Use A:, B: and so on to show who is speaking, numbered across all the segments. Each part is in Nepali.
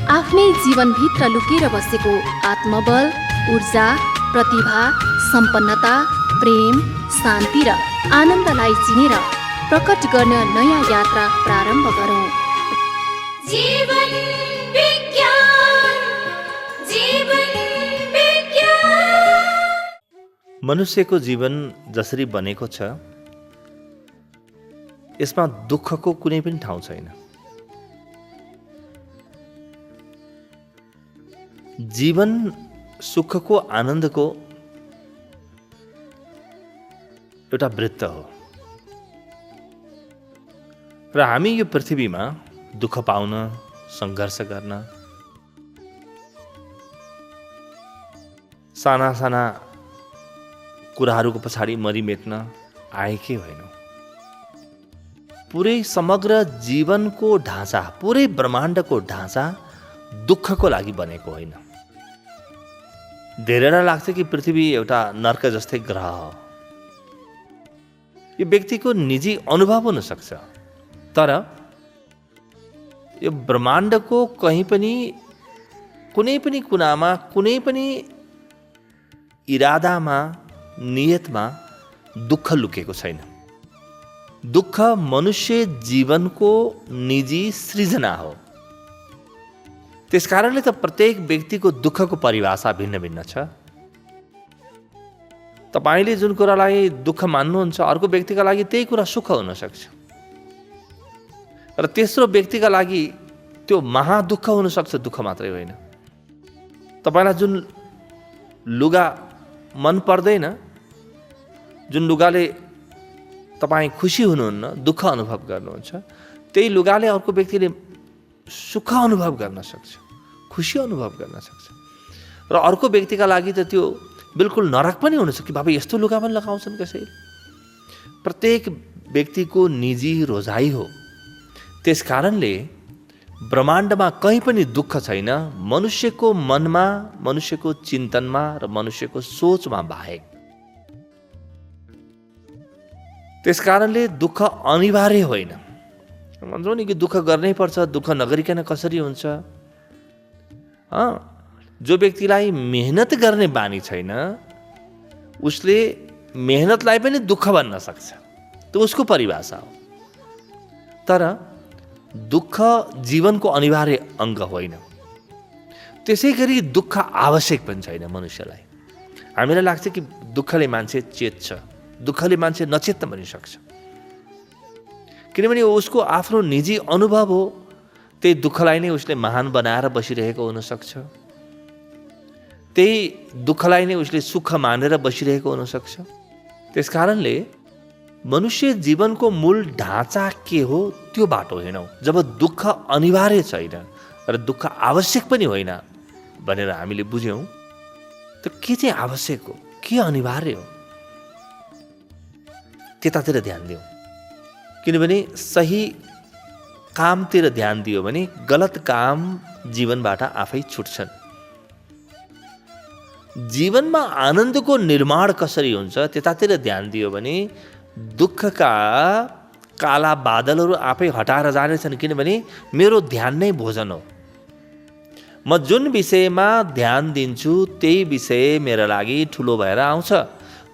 A: आफ्नै जीवनभित्र लुकेर बसेको आत्मबल, ऊर्जा, प्रतिभा, सम्पन्नता, प्रेम, शान्ति र आनन्दलाई चिनेर प्रकट गर्न नयाँ यात्रा प्रारम्भ गरौँ।
B: जीवन विज्ञान, जीवन विज्ञान।
C: मनुष्यको जीवन जसरी बनेको छ यसमा दुःखको कुनै पनि ठाउँ छैन। जीवन सुखको आनन्दको एउटा वृत्त हो र हामी यो पृथ्वीमा दुःख पाउन, सङ्घर्ष गर्न, साना साना कुराहरूको पछाडि मरिमेट्न आएकै होइनौँ। पुरै समग्र जीवनको ढाँचा, पुरै ब्रह्माण्डको ढाँचा दुःखको लागि बनेको होइन। धेरैलाई लाग्छ कि पृथ्वी एउटा नर्क जस्तै ग्रह हो। यो व्यक्तिको निजी अनुभव हुन सक्छ, तर यो ब्रह्माण्डको कहीँ पनि कुनै पनि कुनामा, कुनै पनि इरादामा, नियतमा दुःख लुकेको छैन। दुःख मनुष्य जीवनको निजी सृजना हो। त्यसकारणले त प्रत्येक व्यक्तिको दुःखको परिभाषा भिन्न भिन्न छ। तपाईँले जुन कुरालाई दुःख मान्नुहुन्छ अर्को व्यक्तिका लागि त्यही कुरा सुख हुन सक्छ र तेस्रो व्यक्तिका लागि त्यो महादुःख हुन सक्छ, दुःख मात्रै होइन। तपाईँलाई जुन लुगा मन पर्दैन, जुन लुगाले तपाईँ खुसी हुनुहुन्न, दुःख अनुभव गर्नुहुन्छ, त्यही लुगाले अर्को व्यक्तिले सुख अनुभव गर्न सक्छ, खुसी अनुभव गर्न सक्छ र अर्को व्यक्तिका लागि त त्यो बिल्कुल नरक पनि हुन सक्छ। बाबा यस्तो लुगा पनि लगाउँछन् कसैले। प्रत्येक व्यक्तिको निजी रोजाइ हो। त्यसकारणले ब्रह्माण्डमा कहीँ पनि दुःख छैन, मनुष्यको मनमा, मनुष्यको चिन्तनमा र मनुष्यको सोचमा बाहेक। त्यसकारणले दुःख अनिवार्य होइन। भन्छौँ नि कि दुःख गर्नै पर्छ, दुःख नगरिकन कसरी हुन्छ। जो व्यक्तिलाई मेहनत गर्ने बानी छैन उसले मेहनतलाई पनि दुःख भन्न सक्छ, त्यो उसको परिभाषा हो। तर दुःख जीवनको अनिवार्य अङ्ग होइन। त्यसै गरी दुःख आवश्यक पनि छैन मनुष्यलाई। हामीलाई लाग्छ कि दुःखले मान्छे चेत्छ, दुःखले मान्छे नचेत्न पनि सक्छ, किनभने उसको आफ्नो निजी अनुभव हो। त्यही दुःखलाई नै उसले महान बनाएर बसिरहेको हुनसक्छ, त्यही दुःखलाई नै उसले सुख मानेर बसिरहेको हुनसक्छ। त्यसकारणले मनुष्य जीवनको मूल ढाँचा के हो त्यो बाटो हिँडौँ। जब दुःख अनिवार्य छैन र दुःख आवश्यक पनि होइन भनेर हामीले बुझ्यौँ, त के चाहिँ आवश्यक हो, के अनिवार्य हो, त्यतातिर ध्यान दिउँ। किनभने सही कामतिर ध्यान दियो भने गलत काम जीवनबाट आफै छुट्छन्। जीवनमा आनन्दको निर्माण कसरी हुन्छ त्यतातिर ध्यान दियो भने दुःखका काला बादलहरू आफै हटाएर जानेछन्। किनभने मेरो ध्यान नै भोजन हो। म जुन विषयमा ध्यान दिन्छु त्यही विषय मेरो लागि ठुलो भएर आउँछ।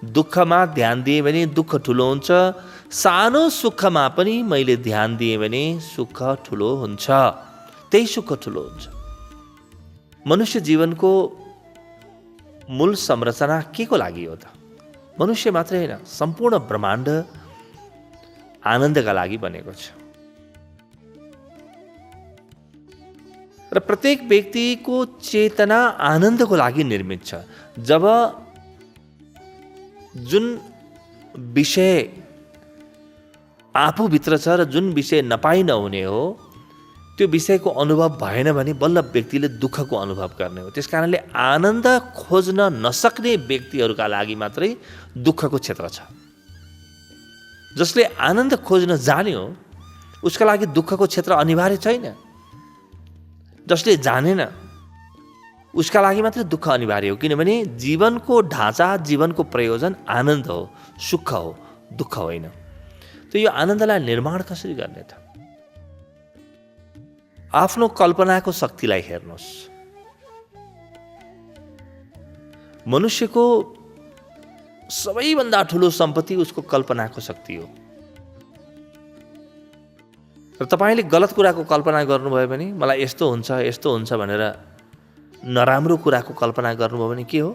C: दुःखमा ध्यान दिएँ भने दुःख ठुलो हुन्छ, सानो सुखमा पनि मैले ध्यान दिएँ भने सुख ठुलो हुन्छ, त्यही सुख ठुलो हुन्छ। मनुष्य जीवनको मूल संरचना के को लागि हो त? मनुष्य मात्रै होइन, सम्पूर्ण ब्रह्माण्ड आनन्दका लागि बनेको छ। र प्रत्येक व्यक्तिको चेतना आनन्दको लागि निर्मित छ। जब जुन विषय आफूभित्र छ र जुन विषय नपाइ नहुने हो त्यो विषयको अनुभव भएन भने बल्ल व्यक्तिले दुःखको अनुभव गर्ने हो। त्यसकारणले आनन्द खोज्न नसक्ने व्यक्तिहरूका लागि मात्रै दुःखको क्षेत्र छ। जसले आनन्द खोज्न जान्यो उसका लागि दुःखको क्षेत्र अनिवार्य छैन। जसले जानेन उसका लागि मात्रै दुःख अनिवार्य हो। किनभने जीवनको ढाँचा, जीवनको प्रयोजन आनन्द हो, सुख हो, दुःख होइन। त यो आनन्दलाई निर्माण कसरी गर्ने त? आफ्नो कल्पनाको शक्तिलाई हेर्नुहोस्। मनुष्यको सबैभन्दा ठुलो सम्पत्ति उसको कल्पनाको शक्ति हो। र तपाईँले गलत कुराको कल्पना गर्नुभयो भने, मलाई यस्तो हुन्छ भनेर नराम्रो कुराको कल्पना गर्नुभयो भने के हो?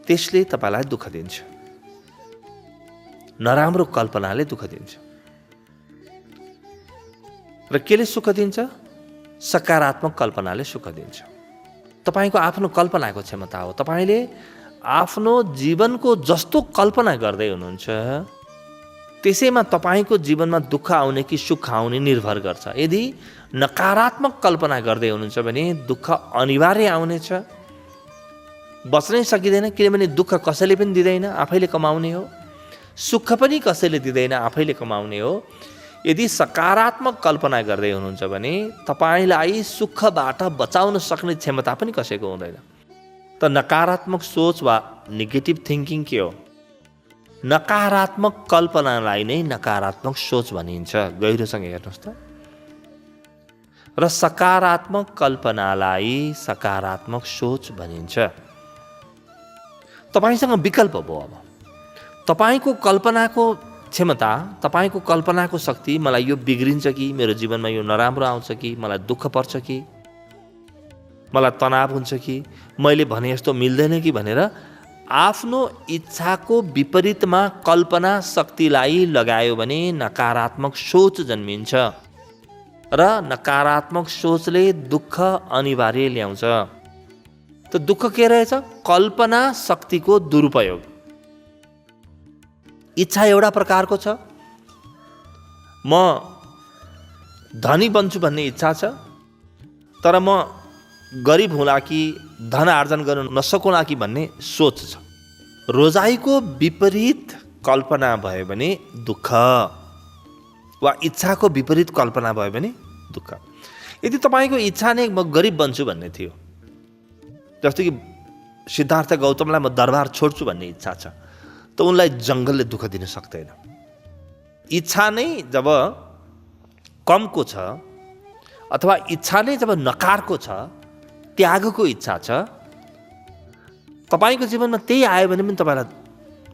C: त्यसले तपाईँलाई दुःख दिन्छ। नराम्रो कल्पनाले दुःख दिन्छ। र केले सुख दिन्छ? सकारात्मक कल्पनाले सुख दिन्छ। तपाईँको आफ्नो कल्पनाको क्षमता हो। तपाईँले आफ्नो जीवनको जस्तो कल्पना गर्दै हुनुहुन्छ त्यसैमा तपाईँको जीवनमा दुःख आउने कि सुख आउने निर्भर गर्छ। यदि नकारात्मक कल्पना गर्दै हुनुहुन्छ भने दुःख अनिवार्य आउनेछ, बच्नै सकिँदैन। किनभने दुःख कसैले पनि दिँदैन, आफैले कमाउने हो। सुख पनि कसैले दिँदैन, आफैले कमाउने हो। यदि सकारात्मक कल्पना गर्दै हुनुहुन्छ भने तपाईँलाई सुखबाट बचाउन सक्ने क्षमता पनि कसैको हुँदैन। त नकारात्मक सोच वा नेगेटिभ थिङ्किङ के हो? नकारात्मक कल्पनालाई नै नकारात्मक सोच भनिन्छ। गहिरोसँग हेर्नुहोस् त। र सकारात्मक कल्पनालाई सकारात्मक सोच भनिन्छ। तपाईँसँग विकल्प भयो। अब तपाईँको कल्पनाको क्षमता, तपाईँको कल्पनाको शक्ति, मलाई यो बिग्रिन्छ कि, मेरो जीवनमा यो नराम्रो आउँछ कि, मलाई दुःख पर्छ कि, मलाई तनाव हुन्छ कि, मैले भने जस्तो मिल्दैन कि भनेर आफ्नो इच्छाको विपरीतमा कल्पना शक्तिलाई लगायो भने नकारात्मक सोच जन्मिन्छ। र नकारात्मक सोचले दुःख अनिवार्य ल्याउँछ। त दुःख के रहेछ? कल्पना शक्तिको दुरुपयोग। इच्छा एउटा प्रकारको छ, म धनी बन्छु भन्ने इच्छा छ, तर म गरिब हुँला कि धन आर्जन गर्न नसकुला कि भन्ने सोच छ। रोजाइको विपरीत कल्पना भयो भने दुःख, वा इच्छाको विपरीत कल्पना भयो भने दुःख। यदि तपाईँको इच्छा नै म गरिब बन्छु भन्ने थियो, जस्तो कि सिद्धार्थ गौतमलाई म दरबार छोड्छु भन्ने इच्छा छ, त उनलाई जङ्गलले दुःख दिन सक्दैन। इच्छा नै जब कमको छ अथवा इच्छा नै जब नकारको छ, त्यागको इच्छा छ, तपाईँको जीवनमा त्यही आयो भने पनि तपाईँलाई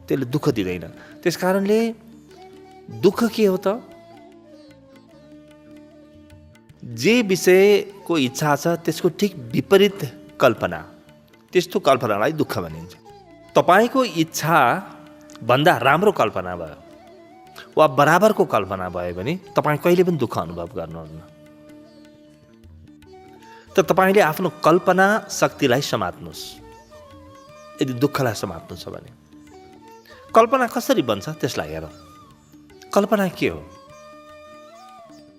C: त्यसले दुःख दिँदैन। त्यस कारणले दुःख के हो त? जे विषयको इच्छा छ त्यसको ठिक विपरीत कल्पना, त्यस्तो कल्पनालाई दुःख भनिन्छ। तपाईँको इच्छा भन्दा राम्रो कल्पना भयो वा बराबरको कल्पना भयो भने तपाईँ कहिले पनि दुःख अनुभव गर्नुहुन्न। त तपाईँले आफ्नो कल्पना शक्तिलाई समात्नुहोस्। यदि दुःखलाई समात्नु छ भने कल्पना कसरी बन्छ त्यसलाई हेरौँ। कल्पना के हो?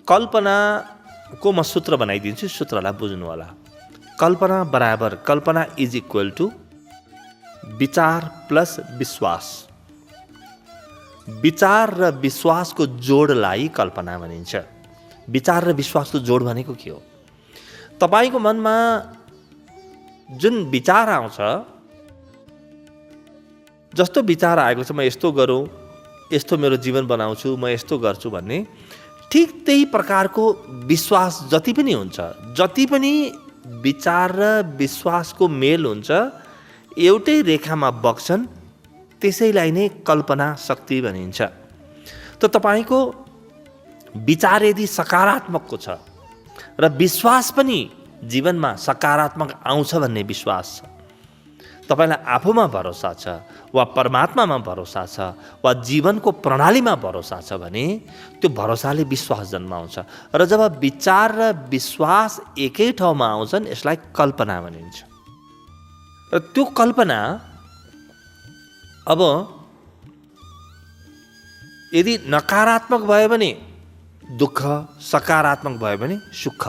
C: कल्पनाको म सूत्र बनाइदिन्छु, सूत्रलाई बुझ्नु होला। कल्पना बराबर, कल्पना इज इक्वल टु विचार प्लस विश्वास। विचार र विश्वासको जोडलाई कल्पना भनिन्छ। विचार र विश्वासको जोड भनेको के हो? तपाईँको मनमा जुन विचार आउँछ, जस्तो विचार आएको छ म यस्तो गरौँ, यस्तो मेरो जीवन बनाउँछु, म यस्तो गर्छु भन्ने, ठिक त्यही प्रकारको विश्वास जति पनि हुन्छ, जति पनि विचार र विश्वासको मेल हुन्छ, एउटै रेखामा बग्छन्, त्यसैलाई नै कल्पना शक्ति भनिन्छ। त तपाईँको विचार यदि सकारात्मकको छ र विश्वास पनि जीवनमा सकारात्मक आउँछ भन्ने विश्वास छ, तपाईँलाई आफूमा भरोसा छ वा परमात्मामा भरोसा छ वा जीवनको प्रणालीमा भरोसा छ भने त्यो भरोसाले विश्वास जन्माउँछ। र जब विचार र विश्वास एकै ठाउँमा आउँछन् यसलाई कल्पना भनिन्छ। र त्यो कल्पना अब यदि नकारात्मक भयो भने दुःख, सकारात्मक भयो भने सुख।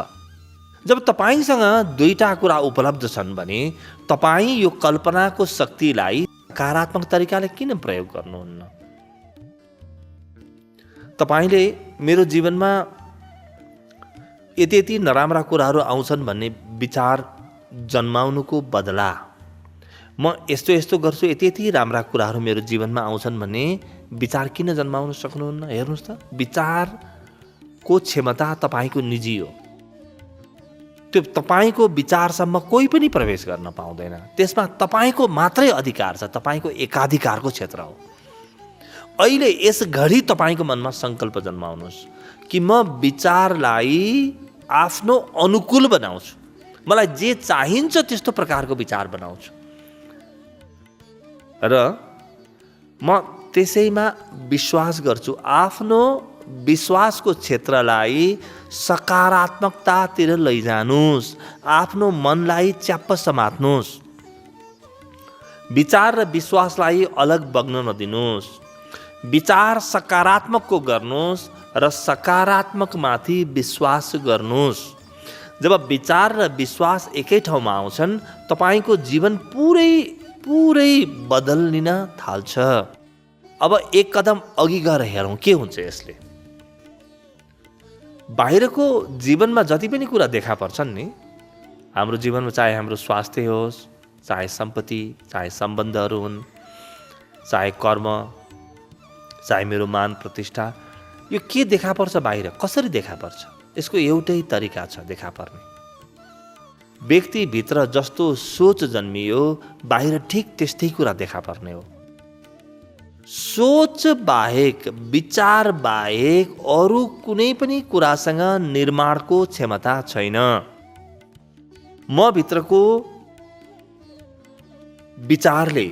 C: जब तपाईँसँग दुईटा कुरा उपलब्ध छन् भने तपाईँ यो कल्पनाको शक्तिलाई सकारात्मक तरिकाले किन प्रयोग गर्नुहुन्न? तपाईँले मेरो जीवनमा यति यति नराम्रा कुराहरू आउँछन् भन्ने विचार जन्माउनुको बदला म यस्तो यस्तो गर्छु, यति यति राम्रा कुराहरू मेरो जीवनमा आउँछन् भन्ने विचार किन जन्माउन सक्नुहुन्न? हेर्नुहोस् त, विचारको क्षमता तपाईँको निजी हो। त्यो तपाईँको विचारसम्म कोही पनि प्रवेश गर्न पाउँदैन। त्यसमा तपाईँको मात्रै अधिकार छ, तपाईँको एकाधिकारको क्षेत्र हो। अहिले यस घडी तपाईँको मनमा सङ्कल्प जन्माउनुहोस् कि म विचारलाई आफ्नो अनुकूल बनाउँछु, मलाई जे चाहिन्छ त्यस्तो प्रकारको विचार बनाउँछु र म त्यसैमा विश्वास गर्छु। आफ्नो विश्वासको क्षेत्रलाई सकारात्मकतातिर लैजानुस्, आफ्नो मनलाई च्याप्प समात्नुहोस्, विचार र विश्वासलाई अलग बग्न नदिनुहोस्। विचार सकारात्मकको गर्नुहोस् र सकारात्मकमाथि विश्वास गर्नुहोस्। जब विचार र विश्वास एकै ठाउँमा आउँछन् तपाईँको जीवन पुरै बदलिन थाल्छ। अब एक कदम अघि गएर हेरौँ के हुन्छ यसले। बाहिरको जीवनमा जति पनि कुरा देखा पर्छन् नि, हाम्रो जीवनमा चाहे हाम्रो स्वास्थ्य होस्, चाहे सम्पत्ति, चाहे सम्बन्धहरू हुन्, चाहे कर्म, चाहे मेरो मान प्रतिष्ठा, यो के देखा पर्छ बाहिर, कसरी देखा पर्छ, यसको एउटै तरिका छ देखा पर्ने। व्यक्तिभित्र जस्तो सोच जन्मियो बाहिर ठिक त्यस्तै कुरा देखा पर्ने हो। सोच बाहेक, विचार बाहेक अरू कुनै पनि कुरासँग निर्माणको क्षमता छैन। म भित्रको विचारले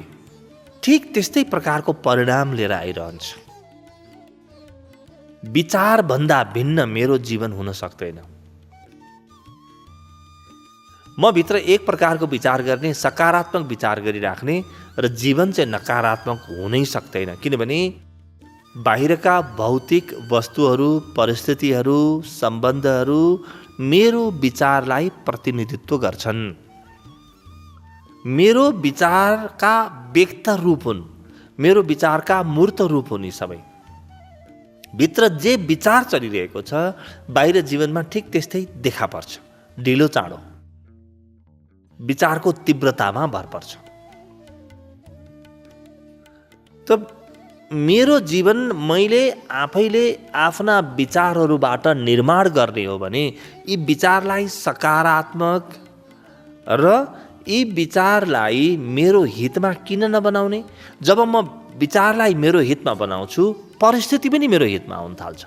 C: ठिक त्यस्तै प्रकारको परिणाम लिएर आइरहन्छ। विचार भन्दा भिन्न मेरो जीवन हुन सक्दैन। म भित्र एक प्रकारको विचार गर्ने, सकारात्मक विचार गरिराख्ने र जीवन चाहिँ नकारात्मक हुनै सक्दैन। किनभने बाहिरका भौतिक वस्तुहरू, परिस्थितिहरू, सम्बन्धहरू मेरो विचारलाई प्रतिनिधित्व गर्छन्। मेरो विचारका व्यक्त रूप हुन्, मेरो विचारका मूर्त रूप हुन्। यी सबै भित्र जे विचार चलिरहेको छ बाहिर जीवनमा ठिक त्यस्तै देखा पर्छ। ढिलो चाँडो विचारको तीव्रतामा भर पर्छ। त मेरो जीवन मैले आफैले आफ्ना विचारहरूबाट निर्माण गर्ने हो भने यी विचारलाई सकारात्मक र यी विचारलाई मेरो हितमा किन नबनाउने। जब म विचारलाई मेरो हितमा बनाउँछु परिस्थिति पनि मेरो हितमा आउन थाल्छ।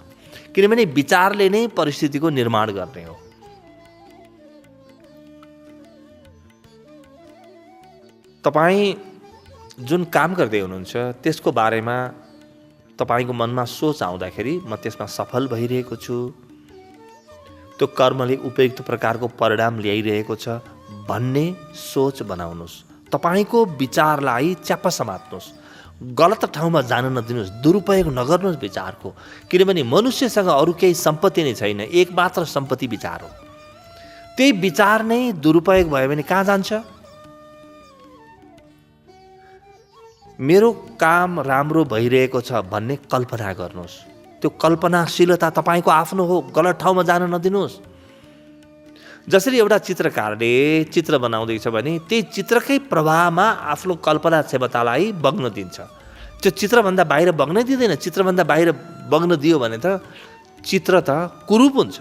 C: किनभने विचारले नै परिस्थितिको निर्माण गर्ने हो। तपाईँ जुन काम गर्दै हुनुहुन्छ त्यसको बारेमा तपाईँको मनमा सोच आउँदाखेरि म त्यसमा सफल भइरहेको छु, त्यो कर्मले उपयुक्त प्रकारको परिणाम ल्याइरहेको छ भन्ने सोच बनाउनुहोस्। तपाईँको विचारलाई च्याप्प समात्नुहोस्, गलत ठाउँमा जान नदिनुहोस्, दुरुपयोग नगर्नुहोस् विचारको। किनभने मनुष्यसँग अरू केही सम्पत्ति नै छैन, एक मात्र सम्पत्ति विचार हो। त्यही विचार नै दुरुपयोग भयो भने कहाँ जान्छ। मेरो काम राम्रो भइरहेको छ भन्ने कल्पना गर्नुहोस्। त्यो कल्पनाशीलता तपाईँको आफ्नो हो, गलत ठाउँमा जान नदिनुहोस्। जसरी एउटा चित्रकारले चित्र बनाउँदैछ भने त्यही चित्रकै प्रभावमा आफ्नो कल्पना क्षमतालाई बग्न दिन्छ। त्यो चित्रभन्दा बाहिर बग्न दिँदैन। चित्रभन्दा बाहिर बग्न दियो भने त चित्र त कुरूप हुन्छ।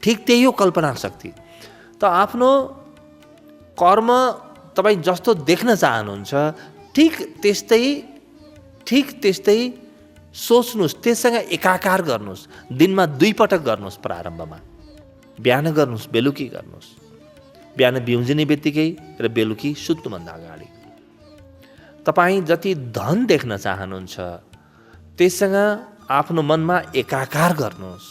C: ठिक त्यही हो कल्पना शक्ति। त आफ्नो कर्म तपाईँ जस्तो देख्न चाहनुहुन्छ ठिक त्यस्तै सोच्नुहोस्, त्यससँग एकाकार गर्नुहोस्। दिनमा 2 पटक गर्नुहोस्। प्रारम्भमा बिहान गर्नुहोस्, बेलुकी गर्नुहोस्। बिहान बिउजिने बित्तिकै र बेलुकी सुत्नुभन्दा अगाडि। तपाईँ जति धन देख्न चाहनुहुन्छ त्यससँग आफ्नो मनमा एकाकार गर्नुहोस्।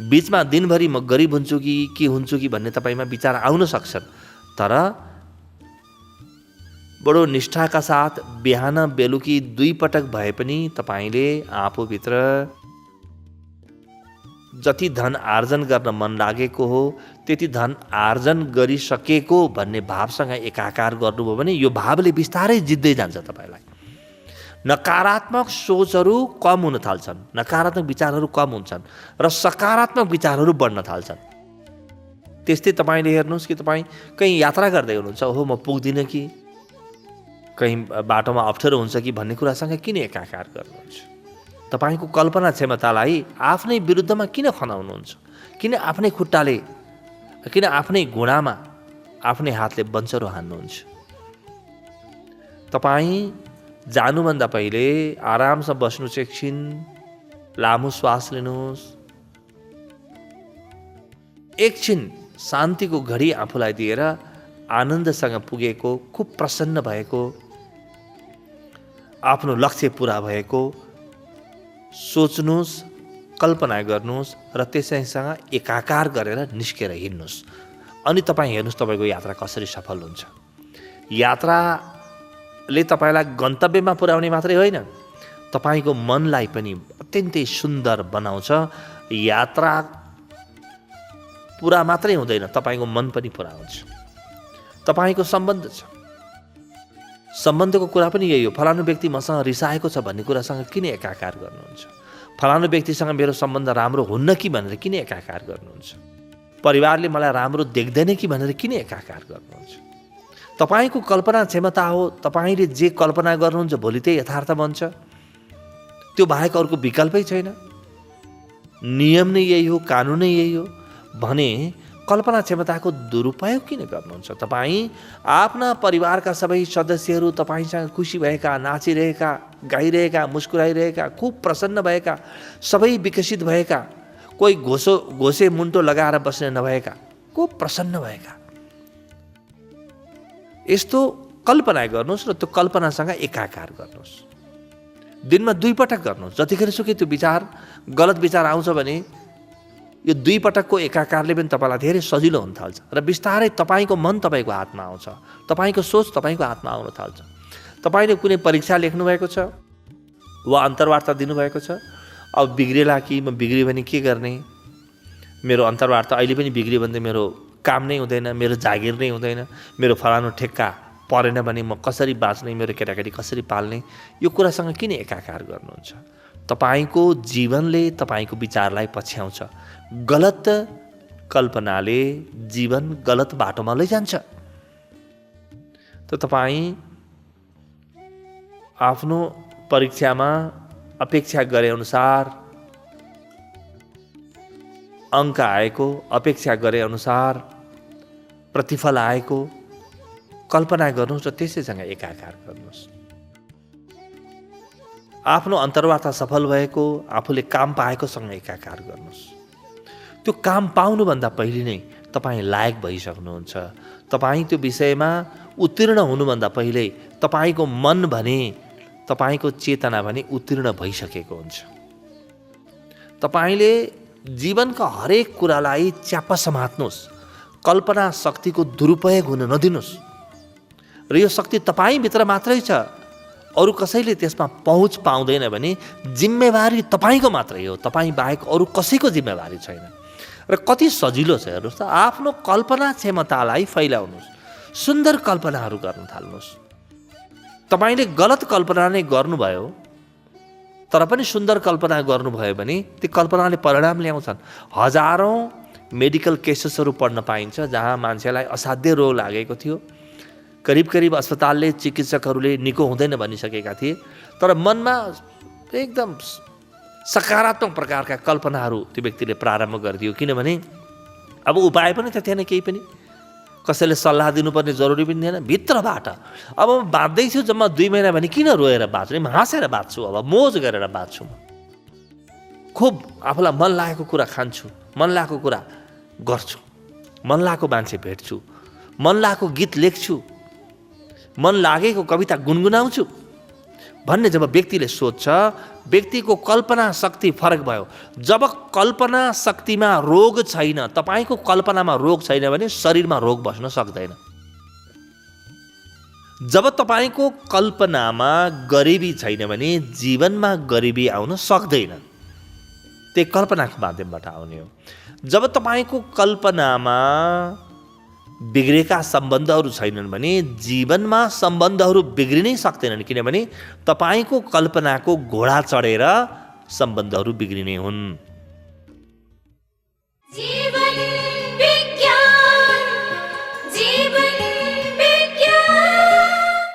C: बीचमा दिनभरि म गरिब हुन्छु कि के हुन्छु कि भन्ने तपाईँमा विचार आउन सक्छन्, तर बडो निष्ठाका साथ बिहान बेलुकी 2 पटक भए पनि तपाईँले आफूभित्र जति धन आर्जन गर्न मन लागेको हो त्यति धन आर्जन गरिसकेको भन्ने भावसँग एकाकार गर्नुभयो भने यो भावले बिस्तारै जित्दै जान्छ। तपाईँलाई नकारात्मक सोचहरू कम हुन थाल्छन्, नकारात्मक विचारहरू कम हुन्छन् र सकारात्मक विचारहरू बढ्न थाल्छन्। त्यस्तै तपाईँले हेर्नुहोस् कि तपाईँ कहीँ यात्रा गर्दै हुनुहुन्छ, ओहो म पुग्दिनँ कि, कहीँ बाटोमा अप्ठ्यारो हुन्छ कि भन्ने कुरासँग किन एकाकार गर्नुहुन्छ। तपाईँको कल्पना क्षमतालाई आफ्नै विरुद्धमा किन खनाउनुहुन्छ। किन आफ्नै खुट्टाले, किन आफ्नै घुँडामा आफ्नै हातले बन्चरो हान्नुहुन्छ? तपाईँ जानुभन्दा पहिले आरामसँग बस्नुहोस्, एकछिन लामो श्वास लिनुहोस्, एकछिन शान्तिको घडी आफूलाई दिएर आनन्दसँग पुगेको, खुब प्रसन्न भएको, आफ्नो लक्ष्य पुरा भएको सोच्नुहोस्, कल्पना गर्नुहोस् र त्यसैसँग एकाकार गरेर निस्केर हिँड्नुहोस्। अनि तपाईँ हेर्नुहोस् तपाईँको यात्रा कसरी सफल हुन्छ। यात्राले तपाईँलाई गन्तव्यमा पुर्याउने मात्रै होइन, तपाईँको मनलाई पनि अत्यन्तै सुन्दर बनाउँछ। यात्रा पुरा मात्रै हुँदैन, तपाईँको मन पनि पुरा हुन्छ। तपाईँको सम्बन्ध छ, सम्बन्धको कुरा पनि यही हो। फलानु व्यक्ति मसँग रिसाएको छ भन्ने कुरासँग किन एकाकार गर्नुहुन्छ? फलानु व्यक्तिसँग मेरो सम्बन्ध राम्रो हुन्न कि भनेर किन एकाकार गर्नुहुन्छ? परिवारले मलाई राम्रो देख्दैन कि भनेर किन एकाकार गर्नुहुन्छ? तपाईँको कल्पना क्षमता हो। तपाईँले जे कल्पना गर्नुहुन्छ भोलि त्यही यथार्थ बन्छ। त्यो बाहेक अर्को विकल्पै छैन। नियम नै यही हो, कानुन नै यही हो भने कल्पना क्षमताको दुरुपयोग किन गर्नुहुन्छ? तपाईँ आफ्ना परिवारका सबै सदस्यहरू तपाईँसँग खुसी भएका, नाचिरहेका, गाइरहेका, मुस्कुराइरहेका, खुब प्रसन्न भएका, सबै विकसित भएका, कोही घोसे मुन्टो लगाएर बस्ने नभएका, खुब प्रसन्न भएका, यस्तो कल्पना गर्नुहोस् र त्यो कल्पनासँग एकाकार गर्नुहोस्। दिनमा 2 पटक गर्नुहोस्। जतिखेर सुकै त्यो विचार, गलत विचार आउँछ भने यो 2 पटकको एकाकारले पनि तपाईँलाई धेरै सजिलो हुन थाल्छ र बिस्तारै तपाईँको मन तपाईँको हातमा आउँछ, तपाईँको सोच तपाईँको हातमा आउन थाल्छ। तपाईँले कुनै परीक्षा लेख्नुभएको छ वा अन्तर्वार्ता दिनुभएको छ, अब बिग्रेला कि म बिग्रियो भने के गर्ने, मेरो अन्तर्वार्ता अहिले पनि बिग्रियो भने मेरो काम नै हुँदैन, मेरो जागिर नै हुँदैन, मेरो फलानु ठेक्का परेन भने म कसरी बाँच्ने, मेरो केटाकेटी कसरी पाल्ने, यो कुरासँग किन एकाकार गर्नुहुन्छ? तपाईँको जीवनले तपाईँको विचारलाई पछ्याउँछ। गलत कल्पनाले जीवन गलत बाटोमा लैजान्छ। त तपाईँ आफ्नो परीक्षामा अपेक्षा गरे अनुसार अङ्क आएको, अपेक्षा गरे अनुसार प्रतिफल आएको कल्पना गर्नुहोस् र त्यसैसँग एकाकार गर्नुहोस्। आफ्नो अन्तर्वार्ता सफल भएको, आफूले काम पाएकोसँग एकाकार गर्नुहोस्। त्यो काम पाउनुभन्दा पहिले नै तपाईँ लायक भइसक्नुहुन्छ। तपाईँ त्यो विषयमा उत्तीर्ण हुनुभन्दा पहिल्यै तपाईँको मन भने, तपाईँको चेतना भने उत्तीर्ण भइसकेको हुन्छ। तपाईँले जीवनका हरेक कुरालाई च्याप्प समात्नुहोस्। कल्पना शक्तिको दुरुपयोग हुन नदिनुहोस्। र यो शक्ति तपाईँभित्र मात्रै छ, अरू कसैले त्यसमा पहुँच पाउँदैन भने जिम्मेवारी तपाईँको मात्रै हो, तपाईँ बाहेक अरू कसैको जिम्मेवारी छैन। र कति सजिलो छ हेर्नुहोस् त, आफ्नो कल्पना क्षमतालाई फैलाउनुहोस्, सुन्दर कल्पनाहरू गर्न थाल्नुहोस्। तपाईँले गलत कल्पना नै गर्नुभयो तर पनि सुन्दर कल्पना गर्नुभयो भने ती कल्पनाले परिणाम ल्याउँछन्। हजारौँ मेडिकल केसेसहरू पढ्न पाइन्छ जहाँ मान्छेलाई असाध्य रोग लागेको थियो, करिब अस्पतालले, चिकित्सकहरूले निको हुँदैन भनिसकेका थिए, तर मनमा एकदम सकारात्मक प्रकारका कल्पनाहरू त्यो व्यक्तिले प्रारम्भ गरिदियो। किनभने अब उपाय पनि त थिएन, केही पनि कसैले सल्लाह दिनुपर्ने जरुरी पनि थिएन। भित्रबाट अब म बाँच्दैछु जम्मा 2 महिना भने किन रोएर बाँच्नु, म हाँसेर बाँच्छु, अब मोज गरेर बाँच्छु। म खुब आफूलाई मन लागेको कुरा खान्छु, मन लागेको कुरा गर्छु, मन लागेको मान्छे भेट्छु, मन लागेको गीत लेख्छु, मन लागेको कविता गुनगुनाउँछु भन्ने जब व्यक्तिले सोध्छ, व्यक्तिको कल्पना शक्ति फरक भयो। जब कल्पना शक्तिमा रोग छैन, तपाईँको कल्पनामा रोग छैन भने शरीरमा रोग बस्न सक्दैन। जब तपाईँको कल्पनामा गरिबी छैन भने जीवनमा गरिबी आउन सक्दैन। त्यही कल्पनाको माध्यमबाट आउने हो। जब तपाईँको कल्पनामा बिग्रेका सम्बन्धहरू छैनन् भने जीवनमा सम्बन्धहरू बिग्रिनै सक्दैनन्। किनभने तपाईँको कल्पनाको घोडा चढेर सम्बन्धहरू बिग्रिने हुन्।